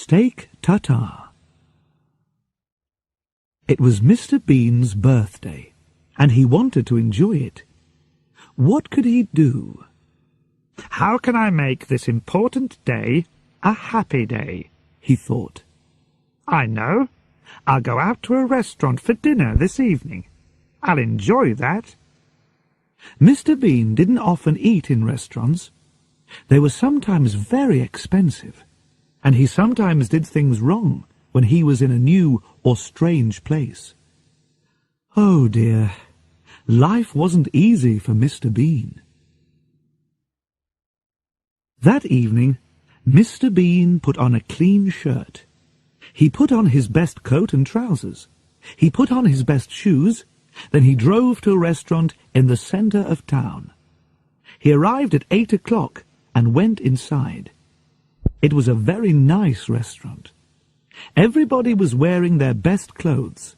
Steak tartare. It was Mr. Bean's birthday, and he wanted to enjoy it. What could he do? How can I make this important day a happy day? He thought. I know. I'll go out to a restaurant for dinner this evening. I'll enjoy that. Mr. Bean didn't often eat in restaurants. They were sometimes very expensive, and he sometimes did things wrong when he was in a new or strange place. Oh dear, life wasn't easy for Mr. Bean. That evening, Mr. Bean put on a clean shirt. He put on his best coat and trousers. He put on his best shoes. Then he drove to a restaurant in the centre of town. He arrived at 8 o'clock and went inside. It was a very nice restaurant. Everybody was wearing their best clothes,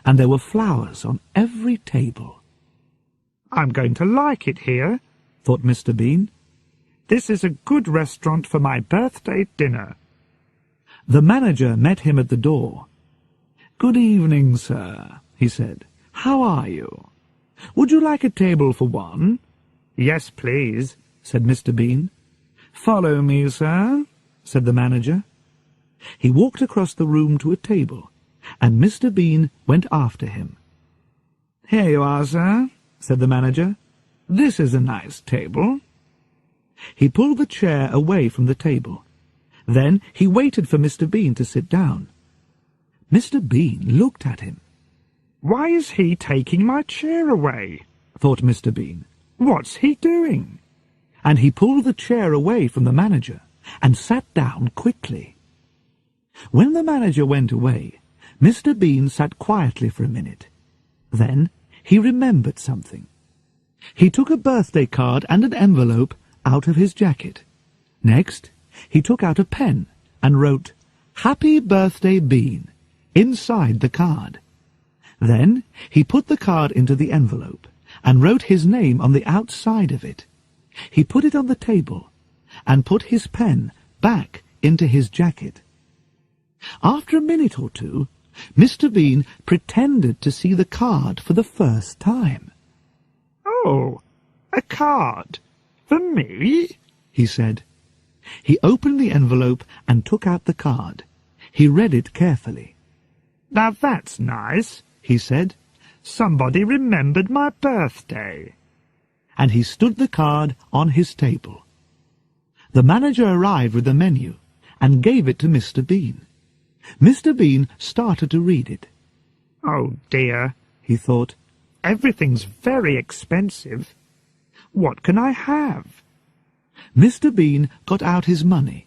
and there were flowers on every table. I'm going to like it here, thought Mr. Bean. This is a good restaurant for my birthday dinner. The manager met him at the door. "Good evening, sir," he said. "How are you? Would you like a table for one?" "Yes, please," said Mr. Bean. "Follow me, sir," said the manager. He walked across the room to a table, and Mr. Bean went after him. "Here you are, sir," said the manager. "This is a nice table." He pulled the chair away from the table. Then he waited for Mr. Bean to sit down. Mr. Bean looked at him. "Why is he taking my chair away?" thought Mr. Bean. "What's he doing?" And he pulled the chair away from the manager and sat down quickly. When the manager went away, Mr. Bean sat quietly for a minute. Then he remembered something. He took a birthday card and an envelope out of his jacket. Next, he took out a pen and wrote, "Happy Birthday, Bean," inside the card. Then he put the card into the envelope and wrote his name on the outside of it. He put it on the table and put his pen back into his jacket. After a minute or two, Mr. Bean pretended to see the card for the first time. "Oh, a card? For me?" he said. He opened the envelope and took out the card. He read it carefully. "Now that's nice," he said. "Somebody remembered my birthday." And he stood the card on his table. The manager arrived with the menu and gave it to Mr. Bean. Mr. Bean started to read it. "Oh dear," he thought. "Everything's very expensive. What can I have?" Mr. Bean got out his money.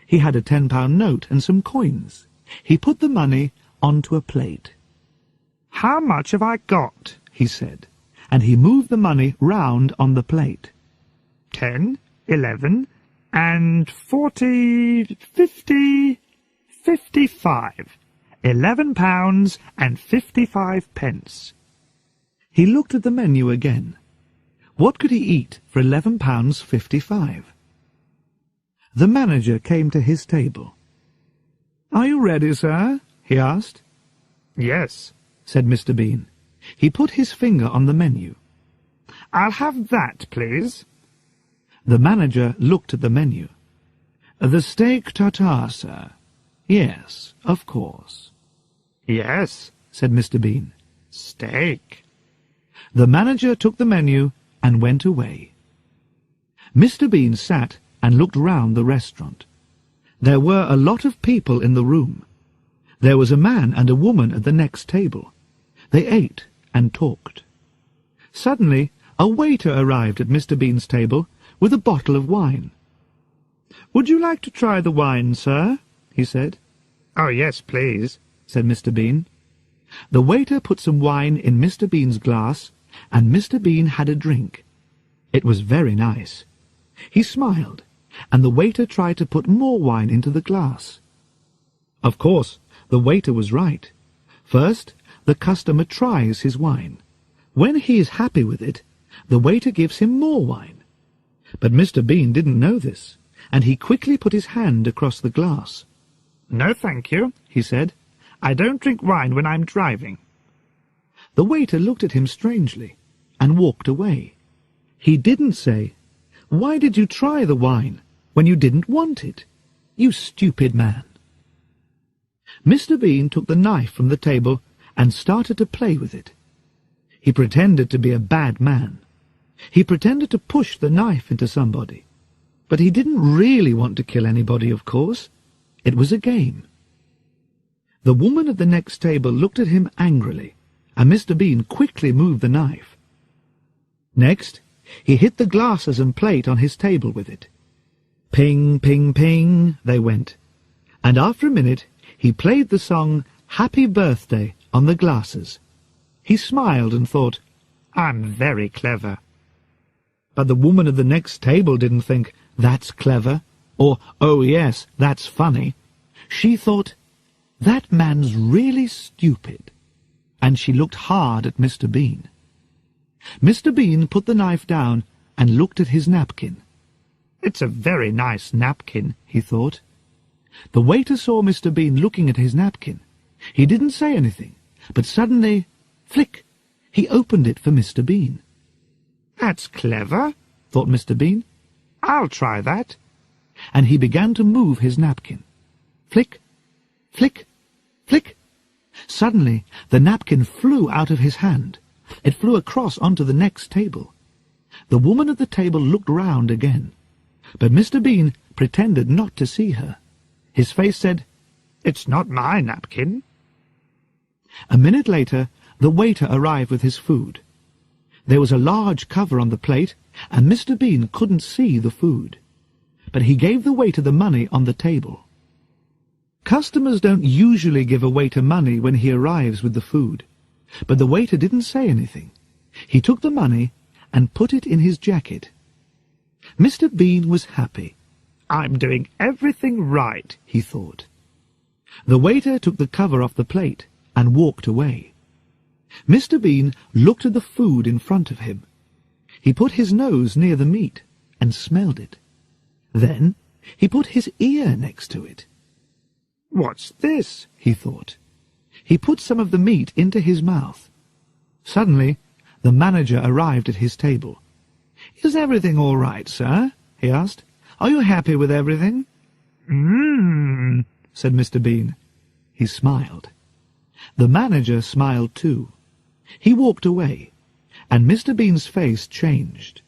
He had a £10 note and some coins. He put the money onto a plate. "How much have I got?" he said, and he moved the money round on the plate. 10, 11, and 40, 50, 55. £11 and 55 pence. He looked at the menu again. What could he eat for £11.55? The manager came to his table. "Are you ready, sir?" he asked. "Yes," said Mr. Bean. He put his finger on the menu. "I'll have that, please." The manager looked at the menu. "The steak tartare, sir." "Yes, of course." "Yes," said Mr. Bean. "Steak." The manager took the menu and went away. Mr. Bean sat and looked round the restaurant. There were a lot of people in the room. There was a man and a woman at the next table. They ate and talked. Suddenly, a waiter arrived at Mr. Bean's table with a bottle of wine. "Would you like to try the wine, sir?" he said. "Oh, yes, please," said Mr. Bean. The waiter put some wine in Mr. Bean's glass, and Mr. Bean had a drink. It was very nice. He smiled, and the waiter tried to put more wine into the glass. Of course, the waiter was right. First, the customer tries his wine. When he is happy with it, the waiter gives him more wine. But Mr. Bean didn't know this, and he quickly put his hand across the glass. "No, thank you," he said. "I don't drink wine when I'm driving." The waiter looked at him strangely and walked away. He didn't say, "Why did you try the wine when you didn't want it? You stupid man." Mr. Bean took the knife from the table and started to play with it. He pretended to be a bad man. He pretended to push the knife into somebody. But he didn't really want to kill anybody, of course. It was a game. The woman at the next table looked at him angrily, and Mr. Bean quickly moved the knife. Next, he hit the glasses and plate on his table with it. Ping, ping, ping, they went. And after a minute, he played the song Happy Birthday on the glasses. He smiled and thought, "I'm very clever." But the woman at the next table didn't think, "That's clever," or, "Oh yes, that's funny." She thought, "That man's really stupid." And she looked hard at Mr. Bean. Mr. Bean put the knife down and looked at his napkin. "It's a very nice napkin," he thought. The waiter saw Mr. Bean looking at his napkin. He didn't say anything, but suddenly, flick, he opened it for Mr. Bean. "That's clever," thought Mr. Bean. "I'll try that." And he began to move his napkin. Flick, flick, flick. Suddenly, the napkin flew out of his hand. It flew across onto the next table. The woman at the table looked round again, but Mr. Bean pretended not to see her. His face said, "It's not my napkin." A minute later, the waiter arrived with his food. There was a large cover on the plate, and Mr. Bean couldn't see the food. But he gave the waiter the money on the table. Customers don't usually give a waiter money when he arrives with the food, but the waiter didn't say anything. He took the money and put it in his jacket. Mr. Bean was happy. "I'm doing everything right," he thought. The waiter took the cover off the plate and walked away. Mr. Bean looked at the food in front of him. He put his nose near the meat and smelled it. Then he put his ear next to it. "What's this?" he thought. He put some of the meat into his mouth. Suddenly, the manager arrived at his table. "Is everything all right, sir?" he asked. "Are you happy with everything?" Said Mr. Bean. He smiled. The manager smiled too. He walked away, and Mr. Bean's face changed.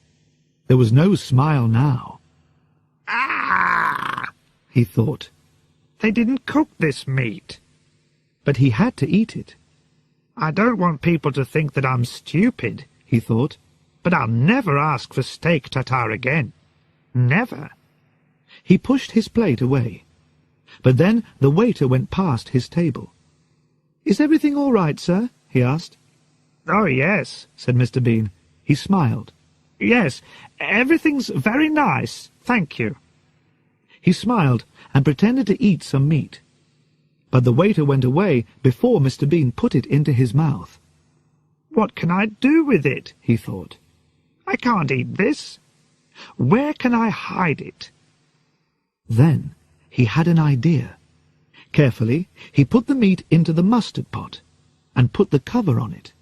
There was no smile now. "Ah!" he thought. "They didn't cook this meat." But he had to eat it. "I don't want people to think that I'm stupid," he thought, "but I'll never ask for steak tartare again. Never." He pushed his plate away. But then the waiter went past his table. "Is everything all right, sir?" he asked. "Oh, yes," said Mr. Bean. He smiled. "Yes, everything's very nice, thank you." He smiled and pretended to eat some meat. But the waiter went away before Mr. Bean put it into his mouth. "What can I do with it?" he thought. "I can't eat this. Where can I hide it?" Then he had an idea. Carefully, he put the meat into the mustard pot and put the cover on it.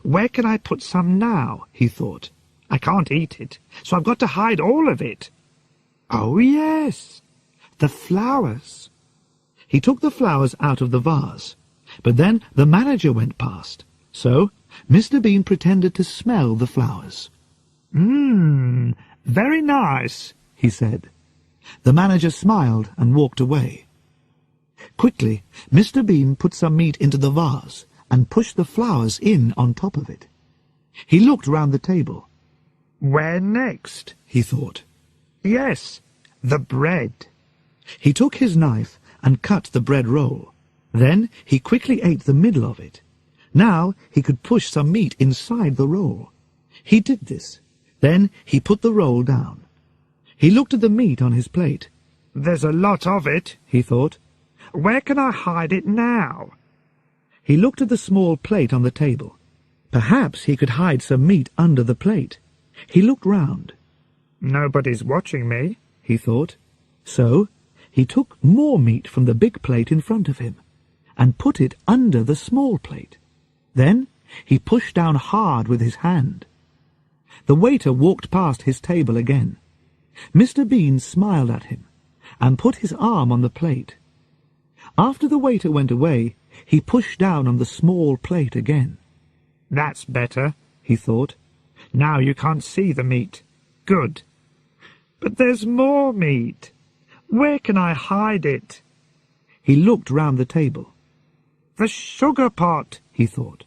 "Where can I put some now?" he thought. "I can't eat it, so I've got to hide all of it. Oh, yes, the flowers." He took the flowers out of the vase, but then the manager went past, so Mr. Bean pretended to smell the flowers. Very nice," he said. The manager smiled and walked away. Quickly, Mr. Bean put some meat into the vase and pushed the flowers in on top of it. He looked round the table. "Where next?" he thought. "Yes, the bread." He took his knife and cut the bread roll. Then he quickly ate the middle of it. Now he could push some meat inside the roll. He did this. Then he put the roll down. He looked at the meat on his plate. "There's a lot of it," he thought. "Where can I hide it now?" He looked at the small plate on the table. Perhaps he could hide some meat under the plate. He looked round. "Nobody's watching me," he thought. So He took more meat from the big plate in front of him and put it under the small plate. Then he pushed down hard with his hand. The waiter walked past his table again. Mr. Bean smiled at him and put his arm on the plate. After the waiter went away, he pushed down on the small plate again. "That's better," he thought. "Now you can't see the meat. Good. But there's more meat. Where can I hide it?" He looked round the table. "The sugar pot," he thought.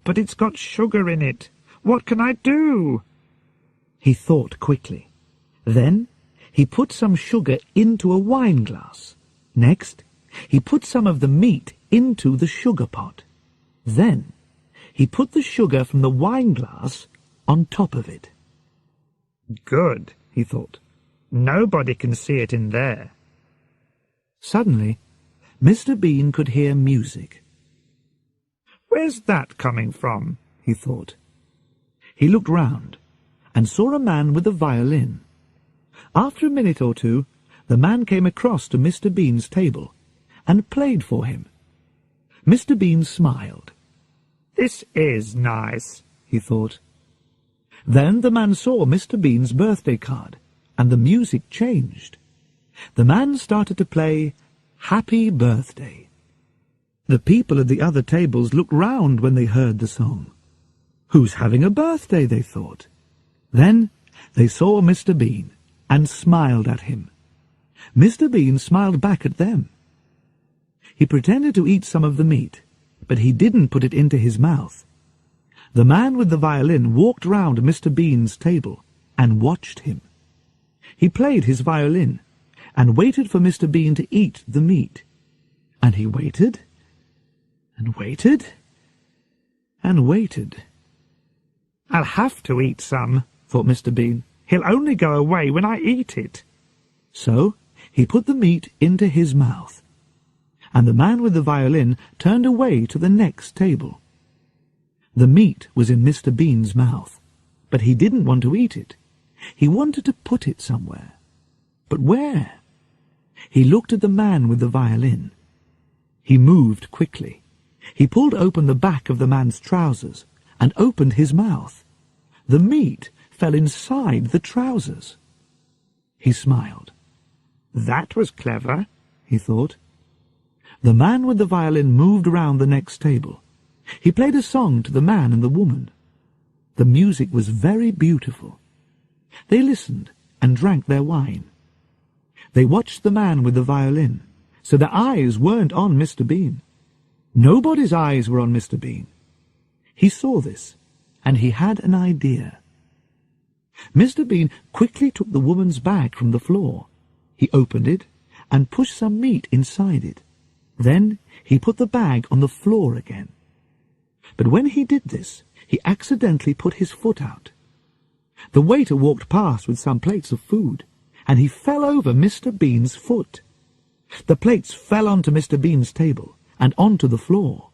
"But it's got sugar in it. What can I do?" He thought quickly. Then he put some sugar into a wine glass. Next, he put some of the meat into the sugar pot. Then he put the sugar from the wine glass on top of it. "Good," he thought. "Nobody can see it in there." Suddenly, Mr. Bean could hear music. "Where's that coming from?" he thought. He looked round and saw a man with a violin. After a minute or two, the man came across to Mr. Bean's table and played for him. Mr. Bean smiled. "This is nice," he thought. Then the man saw Mr. Bean's birthday card, and the music changed. The man started to play Happy Birthday. The people at the other tables looked round when they heard the song. Who's having a birthday, they thought. Then they saw Mr. Bean and smiled at him. Mr. Bean smiled back at them. He pretended to eat some of the meat, but he didn't put it into his mouth. The man with the violin walked round Mr. Bean's table and watched him. He played his violin and waited for Mr. Bean to eat the meat. And he waited, and waited, and waited. "I'll have to eat some," thought Mr. Bean. "He'll only go away when I eat it." So he put the meat into his mouth, and the man with the violin turned away to the next table. The meat was in Mr. Bean's mouth, but he didn't want to eat it. He wanted to put it somewhere. But where? He looked at the man with the violin. He moved quickly. He pulled open the back of the man's trousers and opened his mouth. The meat fell inside the trousers. He smiled. "That was clever," he thought. The man with the violin moved round the next table. He played a song to the man and the woman. The music was very beautiful. They listened and drank their wine. They watched the man with the violin, so their eyes weren't on Mr. Bean. Nobody's eyes were on Mr. Bean. He saw this, and he had an idea. Mr. Bean quickly took the woman's bag from the floor. He opened it and pushed some meat inside it. Then he put the bag on the floor again. But when he did this, he accidentally put his foot out. The waiter walked past with some plates of food, and he fell over Mr. Bean's foot. The plates fell onto Mr. Bean's table and onto the floor.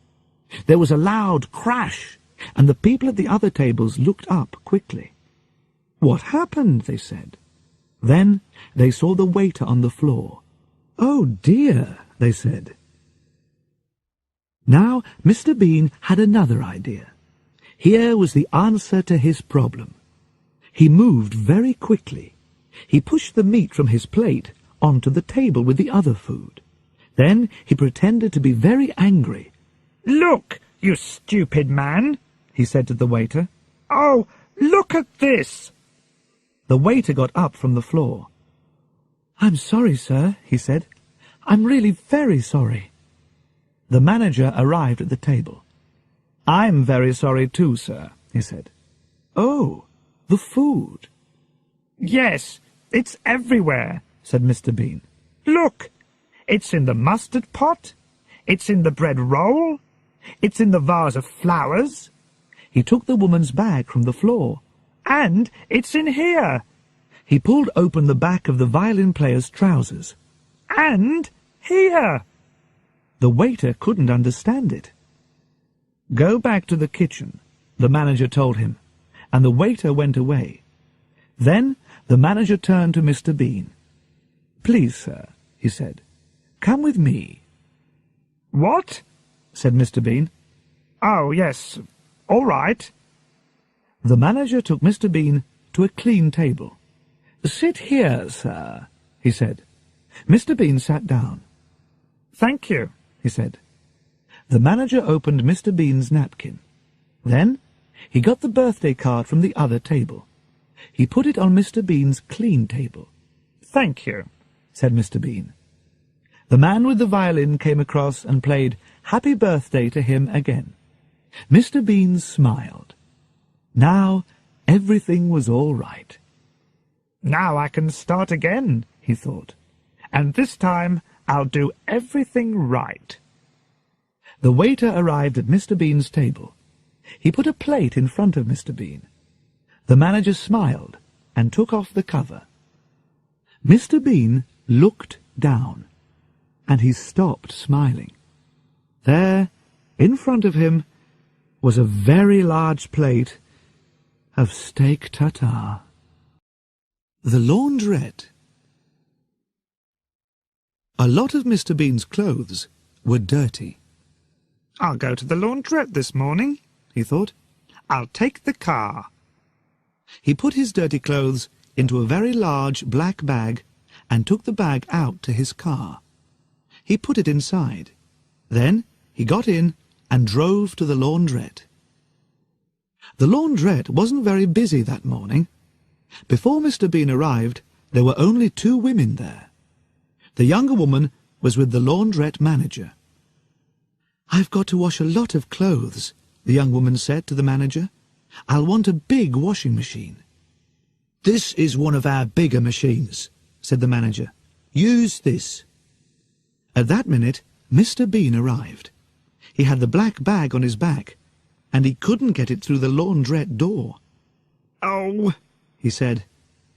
There was a loud crash, and the people at the other tables looked up quickly. "What happened?" they said. Then they saw the waiter on the floor. "Oh dear," they said. Now Mr. Bean had another idea. Here was the answer to his problem. He moved very quickly. He pushed the meat from his plate onto the table with the other food. Then he pretended to be very angry. "Look, you stupid man," he said to the waiter. "Oh, look at this." The waiter got up from the floor. "I'm sorry, sir," he said. "I'm really very sorry." The manager arrived at the table. "I'm very sorry too, sir," he said. "Oh, the food." "Yes, it's everywhere," said Mr. Bean. "Look, it's in the mustard pot, it's in the bread roll, it's in the vase of flowers." He took the woman's bag from the floor. "And it's in here." He pulled open the back of the violin player's trousers. "And here." The waiter couldn't understand it. "Go back to the kitchen," the manager told him, and the waiter went away. Then the manager turned to Mr. Bean. "Please, sir, he said. "Come with me." "What?" said Mr. Bean. "Oh, yes, all right." The manager took Mr. Bean to a clean table. "Sit here, sir," he said. Mr. Bean sat down. "Thank you," he said. The manager opened Mr. Bean's napkin. Then he got the birthday card from the other table. He put it on Mr. Bean's clean table. "Thank you," said Mr. Bean. The man with the violin came across and played Happy Birthday to him again. Mr. Bean smiled. Now everything was all right. "Now I can start again," he thought. "And this time I'll do everything right." The waiter arrived at Mr. Bean's table. He put a plate in front of Mr. Bean. The manager smiled and took off the cover. Mr. Bean looked down, and he stopped smiling. There, in front of him, was a very large plate of steak tartare. The laundrette. A lot of Mr. Bean's clothes were dirty. "I'll go to the laundrette this morning," he thought. "I'll take the car." He put his dirty clothes into a very large black bag and took the bag out to his car. He put it inside. Then he got in and drove to the laundrette. The laundrette wasn't very busy that morning. Before Mr. Bean arrived, there were only 2 women there. The younger woman was with the laundrette manager. "I've got to wash a lot of clothes," the young woman said to the manager. "I'll want a big washing machine." "This is one of our bigger machines," said the manager. "Use this." At that minute, Mr. Bean arrived. He had the black bag on his back, and he couldn't get it through the laundrette door. "Oh," he said.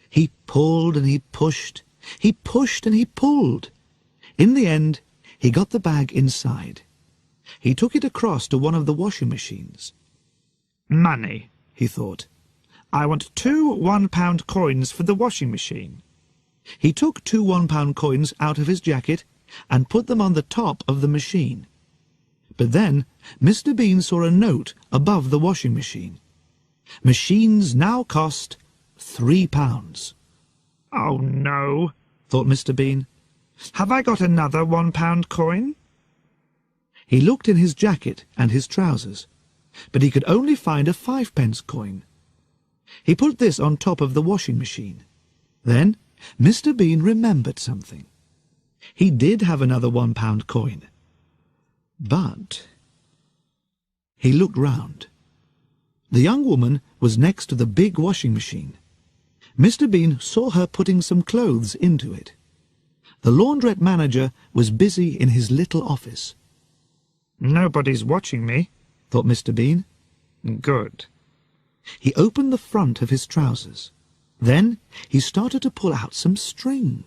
He pulled and he pushed. He pushed and he pulled. In the end, he got the bag inside. He took it across to one of the washing machines. "Money," he thought. "I want 2 one-pound coins for the washing machine." He took 2 one-pound coins out of his jacket and put them on the top of the machine. But then Mr. Bean saw a note above the washing machine. Machines now cost £3. "Oh, no," thought Mr. Bean. "Have I got another one-pound coin?" He looked in his jacket and his trousers, but he could only find a 5-pence coin. He put this on top of the washing machine. Then Mr. Bean remembered something. He did have another 1-pound coin. But he looked round. The young woman was next to the big washing machine. Mr. Bean saw her putting some clothes into it. The laundrette manager was busy in his little office. "Nobody's watching me," thought Mr. Bean. "Good." He opened the front of his trousers. Then he started to pull out some string.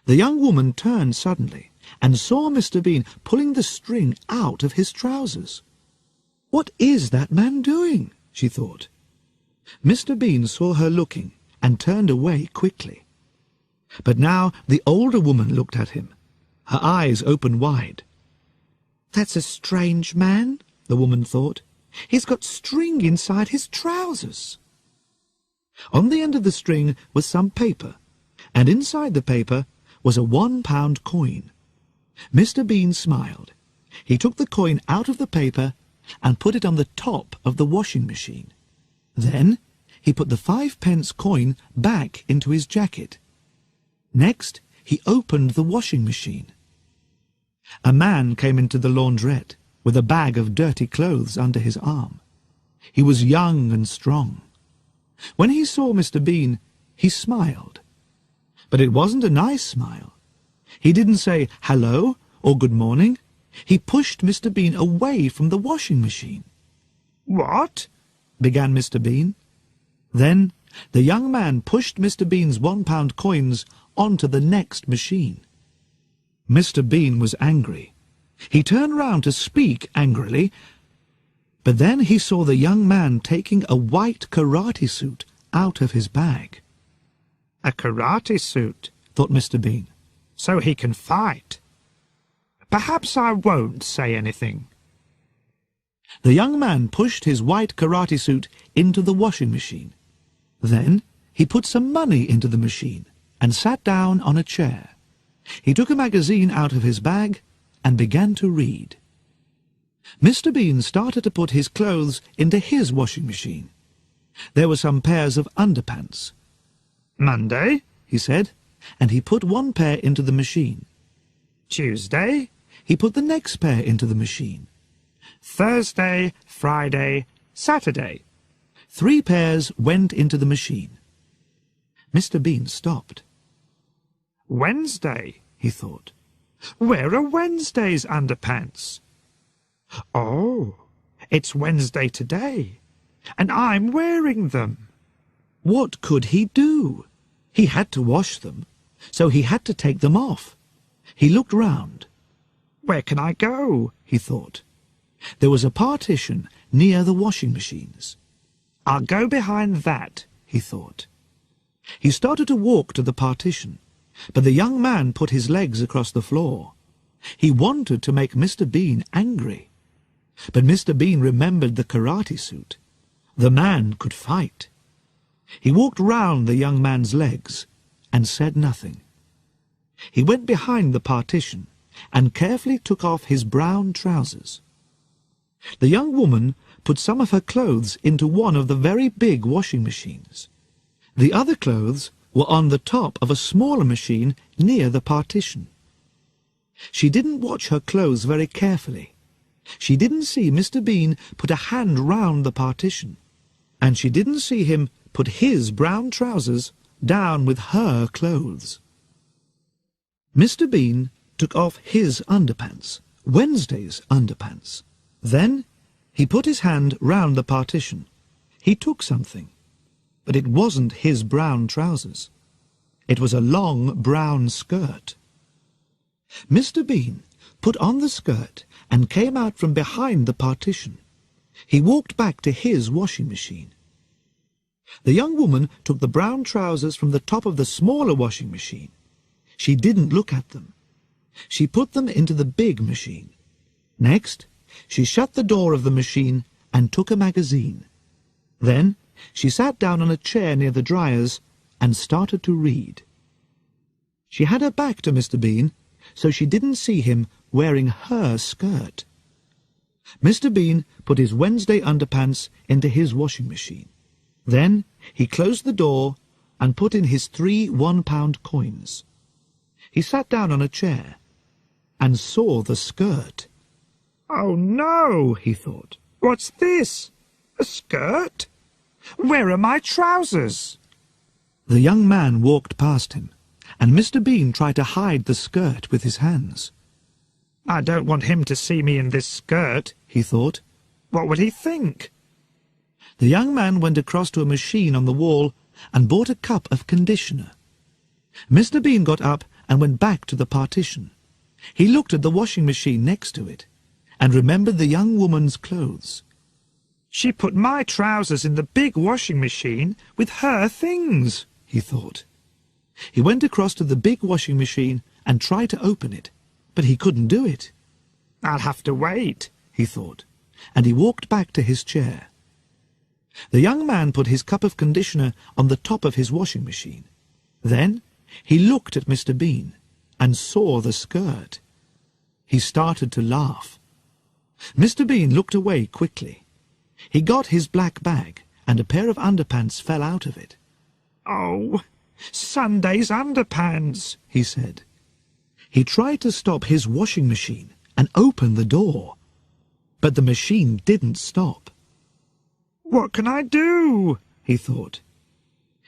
The young woman turned suddenly and saw Mr. Bean pulling the string out of his trousers. "What is that man doing?" she thought. Mr. Bean saw her looking and turned away quickly. But now the older woman looked at him. Her eyes opened wide. "That's a strange man," the woman thought. "He's got string inside his trousers." On the end of the string was some paper, and inside the paper was a 1-pound coin. Mr. Bean smiled. He took the coin out of the paper and put it on the top of the washing machine. Then he put the 5-pence coin back into his jacket. Next, he opened the washing machine. A man came into the laundrette with a bag of dirty clothes under his arm. He was young and strong. When he saw Mr. Bean, he smiled. But it wasn't a nice smile. He didn't say hello or good morning. He pushed Mr. Bean away from the washing machine. "What?" began Mr. Bean. Then the young man pushed Mr. Bean's 1-pound coins onto the next machine. Mr. Bean was angry. He turned round to speak angrily, but then he saw the young man taking a white karate suit out of his bag. "A karate suit," thought Mr. Bean. so he can fight. Perhaps I won't say anything. The young man pushed his white karate suit into the washing machine. Then he put some money into the machine and sat down on a chair. He took a magazine out of his bag and began to read. Mr. Bean started to put his clothes into his washing machine. There were some pairs of underpants. Monday, he said, and he put one pair into the machine. Tuesday, he put the next pair into the machine. Thursday, Friday, Saturday. 3 pairs went into the machine. Mr. Bean stopped. Wednesday, he thought. Where are Wednesday's underpants? Oh, it's Wednesday today, and I'm wearing them. What could he do? He had to wash them, so he had to take them off. He looked round. Where can I go? He thought. There was a partition near the washing machines. I'll go behind that, he thought. He started to walk to the partition, but the young man put his legs across the floor. He wanted to make Mr. Bean angry. But Mr. Bean remembered the karate suit. The man could fight. He walked round the young man's legs and said nothing. He went behind the partition and carefully took off his brown trousers. The young woman put some of her clothes into one of the very big washing machines. The other clothes were on the top of a smaller machine near the partition. She didn't watch her clothes very carefully. She didn't see Mr. Bean put a hand round the partition, and she didn't see him put his brown trousers down with her clothes. Mr. Bean took off his underpants, Wednesday's underpants. Then he put his hand round the partition. He took something, but it wasn't his brown trousers. It was a long brown skirt. Mr. Bean put on the skirt and came out from behind the partition. He walked back to his washing machine. The young woman took the brown trousers from the top of the smaller washing machine. She didn't look at them. She put them into the big machine. Next, she shut the door of the machine and took a magazine. Then she sat down on a chair near the dryers and started to read. She had her back to Mr. Bean, so she didn't see him wearing her skirt. Mr. Bean put his Wednesday underpants into his washing machine. Then he closed the door and put in his 3 one-pound coins. He sat down on a chair and saw the skirt. Oh no, he thought. What's this? A skirt? Where are my trousers? The young man walked past him, and Mr. Bean tried to hide the skirt with his hands. I don't want him to see me in this skirt, he thought. What would he think? The young man went across to a machine on the wall and bought a cup of conditioner. Mr. Bean got up and went back to the partition. He looked at the washing machine next to it and remembered the young woman's clothes. She put my trousers in the big washing machine with her things, he thought. He went across to the big washing machine and tried to open it, but he couldn't do it. I'll have to wait, he thought, and he walked back to his chair. The young man put his cup of conditioner on the top of his washing machine. Then he looked at Mr. Bean and saw the skirt. He started to laugh. Mr. Bean looked away quickly. He got his black bag, and a pair of underpants fell out of it. Oh, Sunday's underpants, he said. He tried to stop his washing machine and open the door, but the machine didn't stop. What can I do? He thought.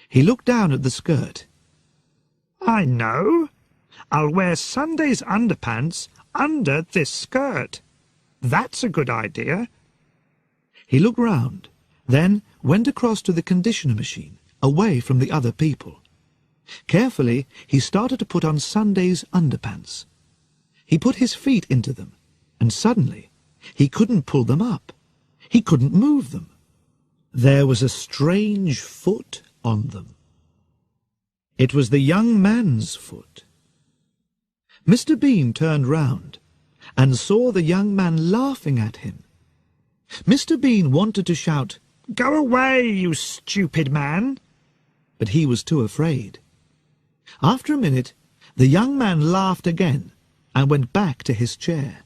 He looked down at the skirt. I know. I'll wear Sunday's underpants under this skirt. That's a good idea. He looked round, then went across to the conditioner machine, away from the other people. Carefully, he started to put on Sunday's underpants. He put his feet into them, and suddenly he couldn't pull them up. He couldn't move them. There was a strange foot on them. It was the young man's foot. Mr. Bean turned round and saw the young man laughing at him. Mr. Bean wanted to shout, "Go away, you stupid man!" but he was too afraid. After a minute, the young man laughed again and went back to his chair.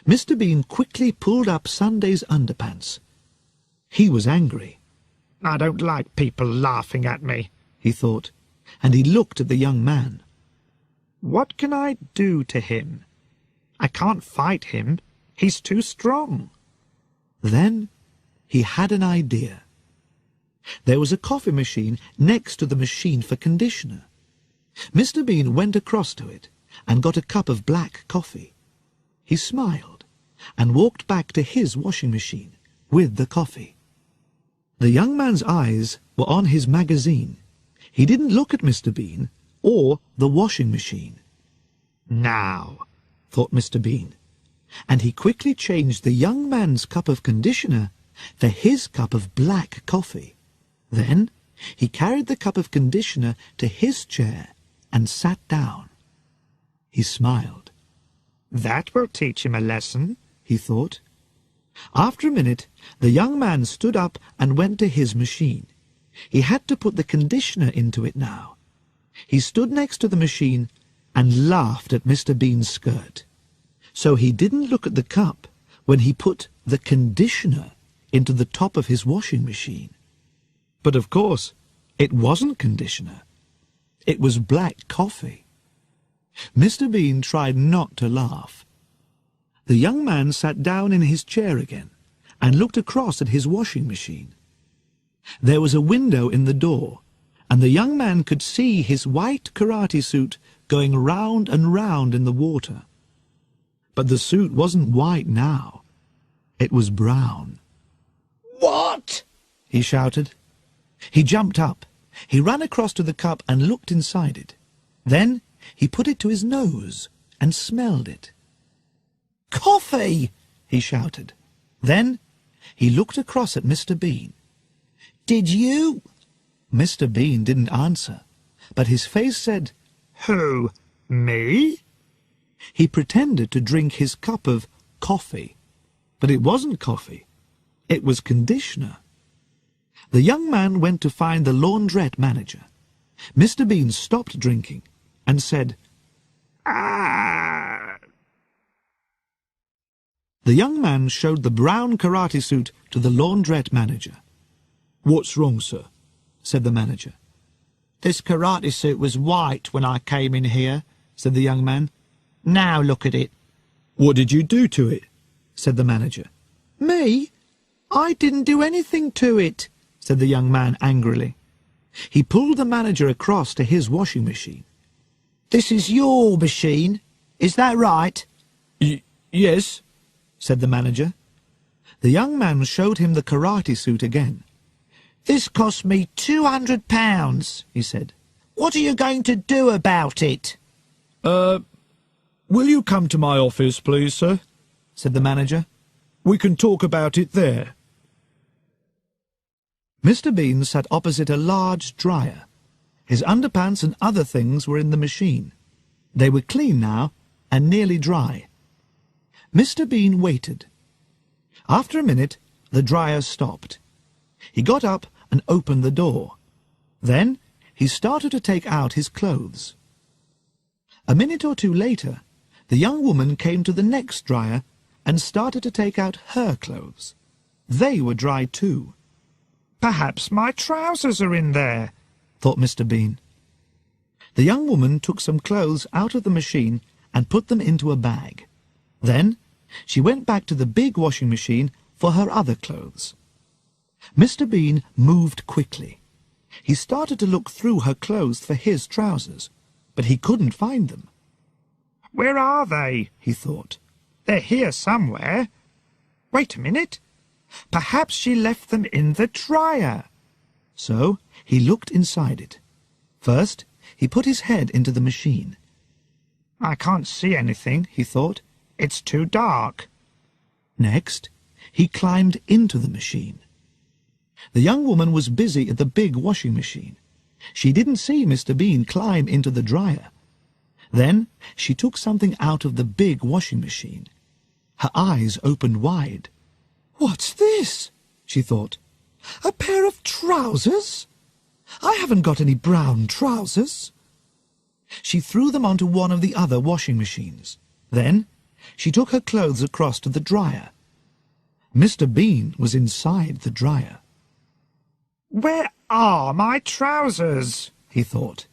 Mr. Bean quickly pulled up Sunday's underpants. He was angry. "I don't like people laughing at me," he thought, and he looked at the young man. "What can I do to him? I can't fight him. He's too strong." Then he had an idea. There was a coffee machine next to the machine for conditioner. Mr. Bean went across to it and got a cup of black coffee. He smiled and walked back to his washing machine with the coffee. The young man's eyes were on his magazine. He didn't look at Mr. Bean or the washing machine. "Now," thought Mr. Bean, and he quickly changed the young man's cup of conditioner for his cup of black coffee. Then he carried the cup of conditioner to his chair and sat down. He smiled. "That will teach him a lesson," he thought. After a minute, the young man stood up and went to his machine. He had to put the conditioner into it now. He stood next to the machine and laughed at Mr. Bean's skirt. So he didn't look at the cup when he put the conditioner into the top of his washing machine. But of course, it wasn't conditioner. It was black coffee. Mr. Bean tried not to laugh. The young man sat down in his chair again and looked across at his washing machine. There was a window in the door, and the young man could see his white karate suit going round and round in the water. But the suit wasn't white now. It was brown. "What?" he shouted. He jumped up. He ran across to the cup and looked inside it. Then he put it to his nose and smelled it. "Coffee!" he shouted. Then he looked across at Mr. Bean. "Did you?" Mr. Bean didn't answer, but his face said, "Who? Me?" He pretended to drink his cup of coffee, but it wasn't coffee. It was conditioner. The young man went to find the laundrette manager. Mr. Bean stopped drinking and said, "Ah!" The young man showed the brown karate suit to the laundrette manager. "What's wrong, sir?" said the manager. "This karate suit was white when I came in here," said the young man. "Now look at it." "What did you do to it?" said the manager. "Me? I didn't do anything to it," said the young man angrily. He pulled the manager across to his washing machine. "This is your machine, is that right?" Yes," said the manager. The young man showed him the karate suit again. "This cost me £200, he said. "What are you going to do about it?" Will you come to my office, please, sir?" said the manager. "We can talk about it there." Mr. Bean sat opposite a large dryer. His underpants and other things were in the machine. They were clean now and nearly dry. Mr. Bean waited. After a minute, the dryer stopped. He got up and opened the door. Then he started to take out his clothes. A minute or two later, the young woman came to the next dryer and started to take out her clothes. They were dry too. "Perhaps my trousers are in there," thought Mr. Bean. The young woman took some clothes out of the machine and put them into a bag. Then she went back to the big washing machine for her other clothes. Mr. Bean moved quickly. He started to look through her clothes for his trousers, but he couldn't find them. "Where are they?" he thought. "They're here somewhere. Wait a minute. Perhaps she left them in the dryer." So he looked inside it. First, he put his head into the machine. "I can't see anything," he thought. "It's too dark." Next, he climbed into the machine. The young woman was busy at the big washing machine. She didn't see Mr. Bean climb into the dryer. Then she took something out of the big washing machine. Her eyes opened wide. "What's this?" she thought. "A pair of trousers? I haven't got any brown trousers." She threw them onto one of the other washing machines. Then she took her clothes across to the dryer. Mr. Bean was inside the dryer. "Where are my trousers?" he thought.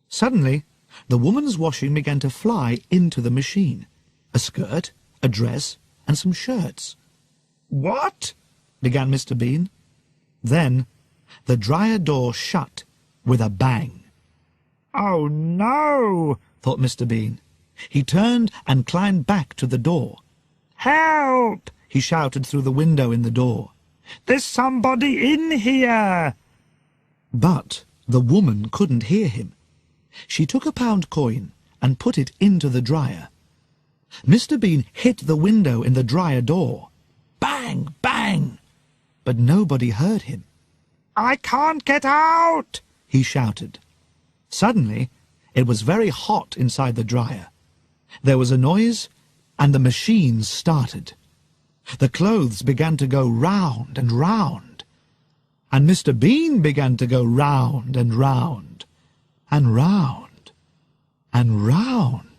Suddenly, the woman's washing began to fly into the machine. A skirt, a dress, and some shirts. "What?" began Mr. Bean. Then the dryer door shut with a bang. "Oh, no!" thought Mr. Bean. He turned and climbed back to the door. "Help!" he shouted through the window in the door. "There's somebody in here!" But the woman couldn't hear him. She took a pound coin and put it into the dryer. Mr. Bean hit the window in the dryer door. Bang! Bang! But nobody heard him. "I can't get out!" he shouted. Suddenly, it was very hot inside the dryer. There was a noise, and the machine started. The clothes began to go round and round, and Mr. Bean began to go round and round, and round and round.